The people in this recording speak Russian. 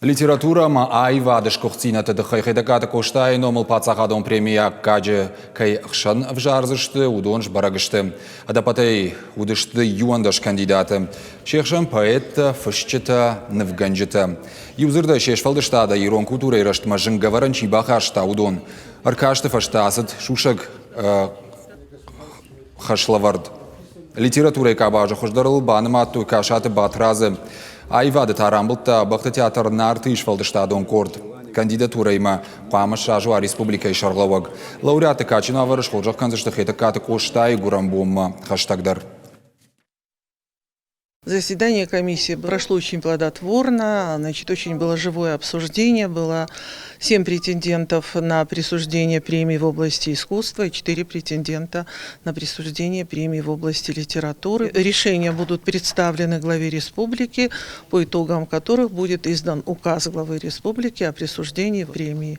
Литература ма айва дышкохцина тадыхайхайдаката коштай номал пацахадон премия каджи кай хшан вжарзышты удонж барагышты. Адапатай удышты юандаш кандидаты. Шехшан поэт фышчыта навганжыта. Юзырда шешфалдыштада ирон культура ирашт мажын гаваранчи бахашта удон. Аркашты фаштасыт шушак хашлавард. Литература кабажа хождарыл баныматту кашаты батразы. Айвады тарамбылта бақты театр нарты ишфалдыштадон корд. Кандидатура има қамыша жуа республика ишарлауаг. Лауреаты качина варыш холжақ канзышты хеті каты коштай гурамбом хаштагдар. Заседание комиссии прошло очень плодотворно, очень было живое обсуждение, было 7 претендентов на присуждение премии в области искусства и 4 претендента на присуждение премии в области литературы. Решения будут представлены главе республики, по итогам которых будет издан указ главы республики о присуждении премии.